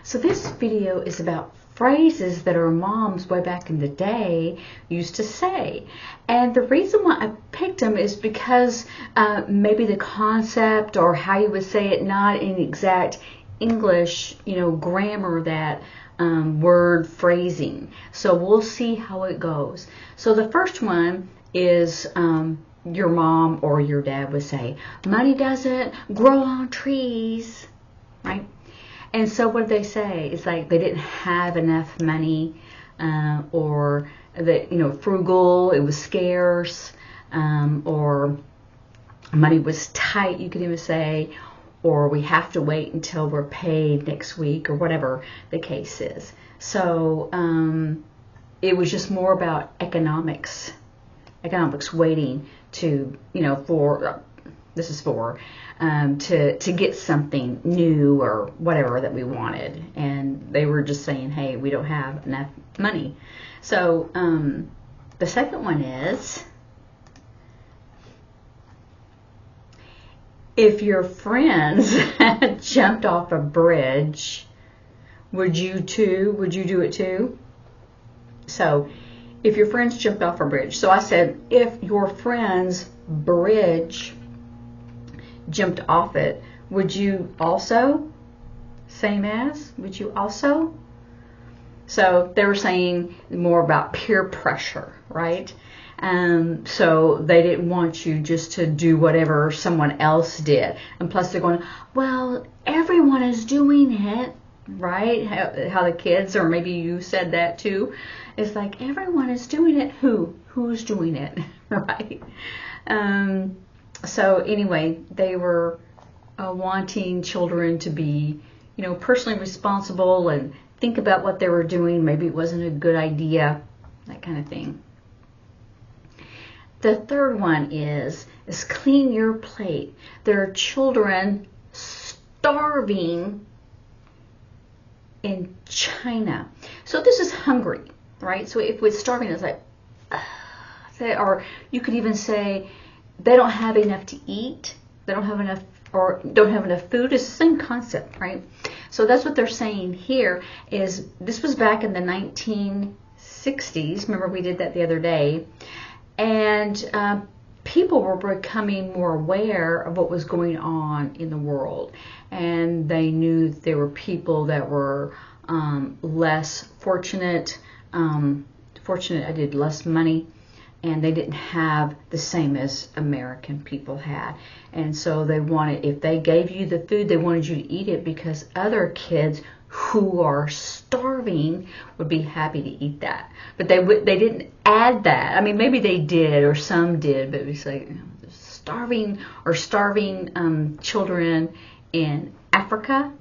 So this video is about phrases that our moms way back in the day used to say. And the reason why I picked them is because maybe the concept or how you would say it, not in exact English, grammar, that word phrasing. So we'll see how it goes. So the first one is your mom or your dad would say, money doesn't grow on trees, right? And so what they say is like they didn't have enough money, or that, frugal, it was scarce, or money was tight, you could even say, or we have to wait until we're paid next week, or whatever the case is. So it was just more about economics waiting to, to get something new or whatever that we wanted. And they were just saying, hey, we don't have enough money. So the second one is, if your friends jumped off a bridge, would you do it too? So if your friends jumped off a bridge. So I said, if your friend's bridge jumped off it, would you also? Same as, would you also? So they were saying more about peer pressure, right? So they didn't want you just to do whatever someone else did. And plus they're going, well, everyone is doing it, right? How the kids, or maybe you said that too, it's like everyone is doing it. Who's doing it, right? So anyway, they were wanting children to be, personally responsible and think about what they were doing. Maybe it wasn't a good idea, that kind of thing. The third one is clean your plate. There are children starving in China. So this is hungry, right? So if it's starving, it's like, or you could even say they don't have enough to eat. They don't have enough, or don't have enough food. It's the same concept, right? So that's what they're saying here. Is this was back in the 1960s. Remember we did that the other day. And people were becoming more aware of what was going on in the world. And they knew there were people that were less fortunate, less money, and they didn't have the same as American people had. And so they wanted, if they gave you the food, they wanted you to eat it because other kids who are starving would be happy to eat that. But they didn't add that. I mean, maybe they did, or some did, but it's like starving children in Africa,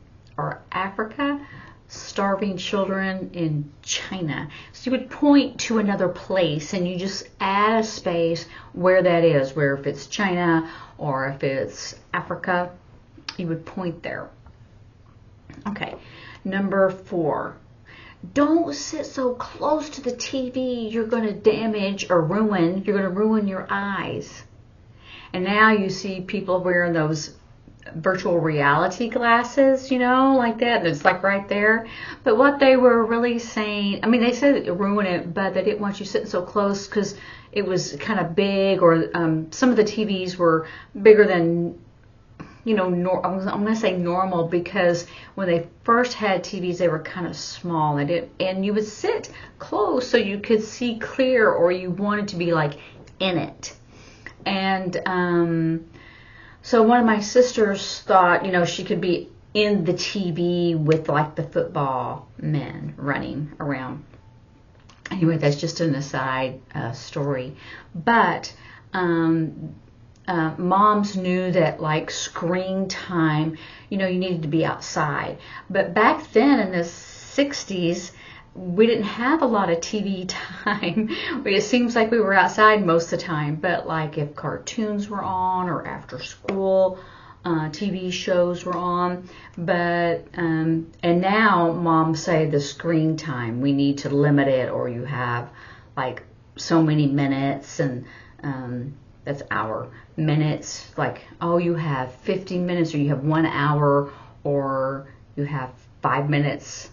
starving children in China. So you would point to another place and you just add a space where that is, where if it's China or if it's Africa, you would point there. Okay, number 4. Don't sit so close to the TV. You're going to damage or ruin, you're going to ruin your eyes. And now you see people wearing those virtual reality glasses, like that. It's like right there. But what they were really saying, I mean, they said it ruined it, but they didn't want you sitting so close because it was kind of big, or some of the TVs were bigger than, I'm going to say normal, because when they first had TVs, they were kind of small, and you would sit close so you could see clear, or you wanted to be like in it. And so one of my sisters thought, she could be in the TV with like the football men running around. Anyway, that's just an aside story. But moms knew that like screen time, you needed to be outside. But back then in the 60s, we didn't have a lot of TV time. It seems like we were outside most of the time, but like if cartoons were on or after school TV shows were on. But and now moms say the screen time, we need to limit it, or you have like so many minutes, and that's hour minutes, like, oh, you have 15 minutes or you have 1 hour, or you have 5 minutes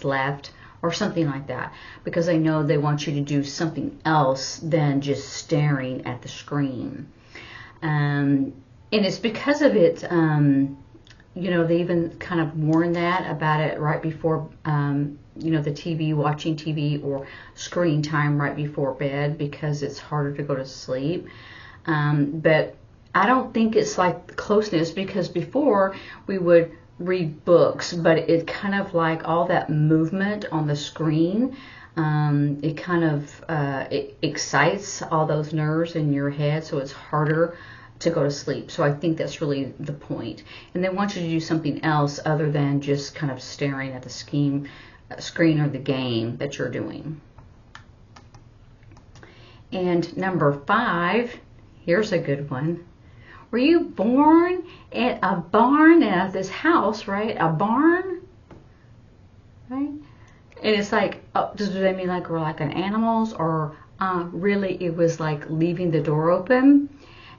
left, or something like that, because they know they want you to do something else than just staring at the screen. And it's because of it, they even kind of warn that about it right before, the TV, watching TV or screen time right before bed, because it's harder to go to sleep. But I don't think it's like closeness, because before we would read books, but it kind of like all that movement on the screen, it kind of it excites all those nerves in your head, so it's harder to go to sleep. So I think that's really the point. And they want you to do something else other than just kind of staring at the screen or the game that you're doing. And number 5, here's a good one. Were you born in a barn at this house, right? A barn, right? And it's like, do they mean like we're like an animals, or really it was like leaving the door open?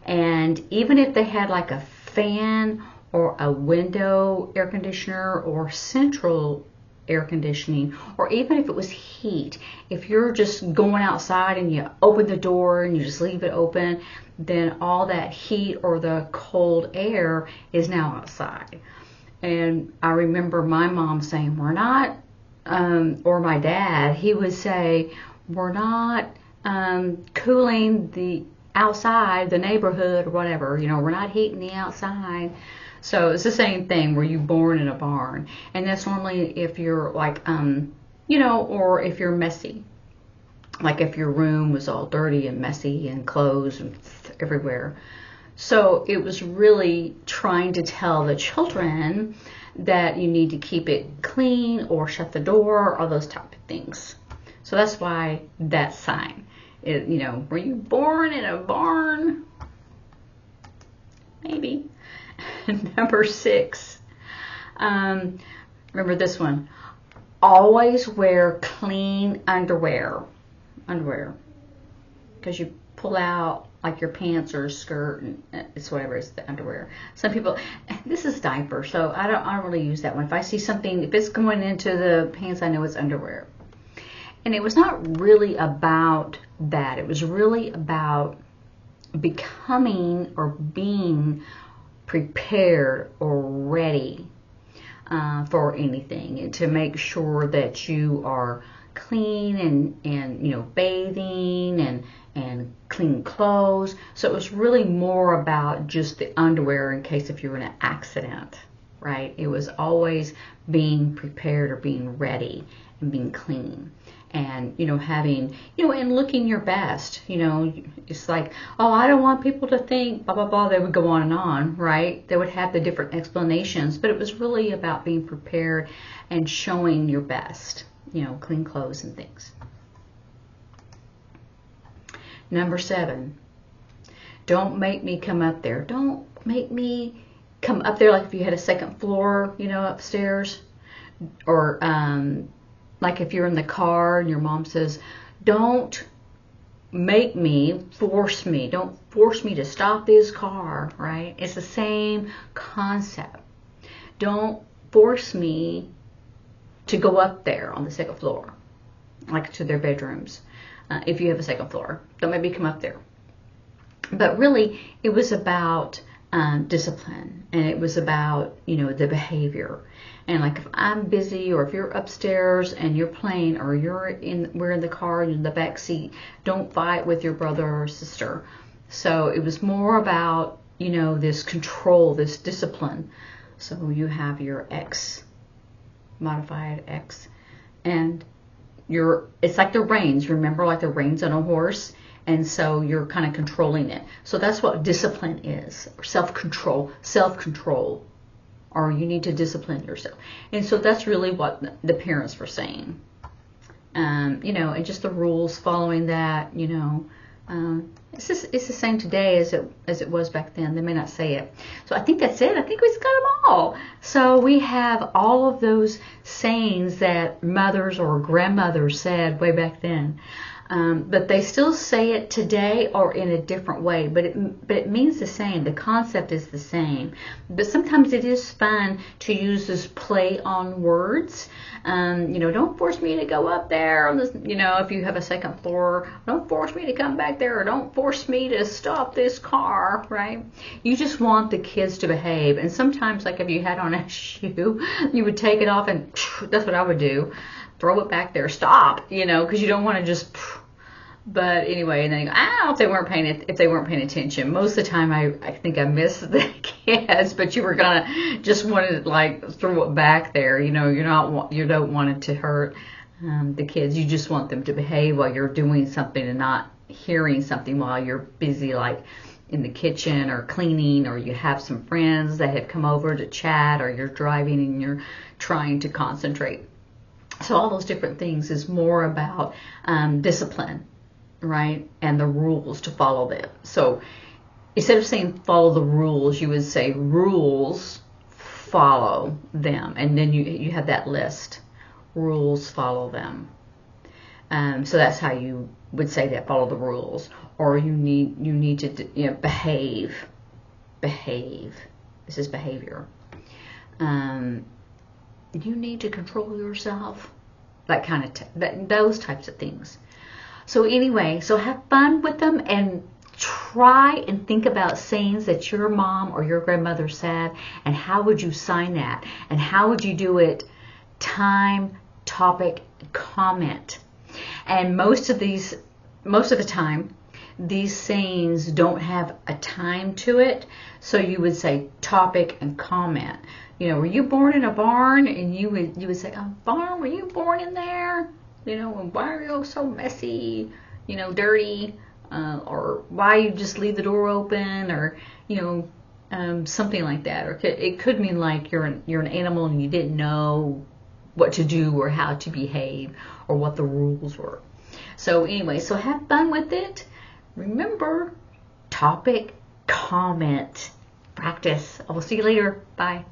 And even if they had like a fan or a window air conditioner or central air conditioning, or even if it was heat, if you're just going outside and you open the door and you just leave it open, then all that heat or the cold air is now outside. And I remember my mom saying, we're not, or my dad, he would say, we're not cooling the outside, the neighborhood or whatever, we're not heating the outside. So it's the same thing. Were you born in a barn? And that's normally if you're like, or if you're messy. Like if your room was all dirty and messy and clothes and everywhere. So it was really trying to tell the children that you need to keep it clean or shut the door or those type of things. So that's why that sign. Were you born in a barn? Maybe. Number 6. Remember this one. Always wear clean underwear. Because you pull out like your pants or skirt, and it's whatever, it's the underwear. Some people, this is diaper, so I don't really use that one. If I see something, if it's going into the pants, I know it's underwear. And it was not really about that. It was really about becoming or being prepared or ready for anything, and to make sure that you are clean and bathing and clean clothes. So it was really more about just the underwear in case if you were in an accident, right? It was always being prepared or being ready and being clean. And, having, and looking your best, it's like, oh, I don't want people to think, blah, blah, blah. They would go on, right? They would have the different explanations, but it was really about being prepared and showing your best, clean clothes and things. Number 7, don't make me come up there. Don't make me come up there like if you had a second floor, upstairs, or, like if you're in the car and your mom says, don't force me. Don't force me to stop this car, right? It's the same concept. Don't force me to go up there on the second floor, like to their bedrooms. If you have a second floor, don't make me come up there. But really, it was about discipline, and it was about, the behavior. And like if I'm busy, or if you're upstairs and you're playing, or we're in the car and in the back seat, don't fight with your brother or sister. So it was more about, this control, this discipline. So you have your X, modified X, and it's like the reins, remember, like the reins on a horse. And so you're kind of controlling it. So that's what discipline is, self-control, or you need to discipline yourself. And so that's really what the parents were saying. And just the rules, following that, it's the same today as it was back then. They may not say it. So I think that's it. I think we've got them all. So we have all of those sayings that mothers or grandmothers said way back then. But they still say it today or in a different way, but it means the same. The concept is the same. But sometimes it is fun to use this play on words. Don't force me to go up there on this, if you have a second floor, don't force me to come back there, or don't force me to stop this car, right? You just want the kids to behave. And sometimes, like if you had on a shoe, you would take it off, and that's what I would do. Throw it back there, stop, because you don't want to just. But anyway, and then you go, if they weren't paying attention. Most of the time, I think I missed the kids, but you were gonna just wanted to like throw it back there. You don't want it to hurt the kids. You just want them to behave while you're doing something and not hearing something while you're busy, like in the kitchen or cleaning, or you have some friends that have come over to chat, or you're driving and you're trying to concentrate. So all those different things is more about discipline, right? And the rules to follow them. So instead of saying follow the rules, you would say rules, follow them. And then you have that list. Rules, follow them. So that's how you would say that, follow the rules. Or you need to behave. Behave. This is behavior. You need to control yourself. That kind of those types of things. So anyway, so have fun with them and try and think about sayings that your mom or your grandmother said, and how would you sign that, and how would you do it? Time, topic, comment. And most of the time, these sayings don't have a time to it, so you would say topic and comment. Were you born in a barn? And you would say, barn, were you born in there? And why are you so messy, dirty? Or why you just leave the door open? Or, something like that. Or it could mean like you're an animal and you didn't know what to do or how to behave or what the rules were. So anyway, so have fun with it. Remember, topic, comment, practice. I will see you later. Bye.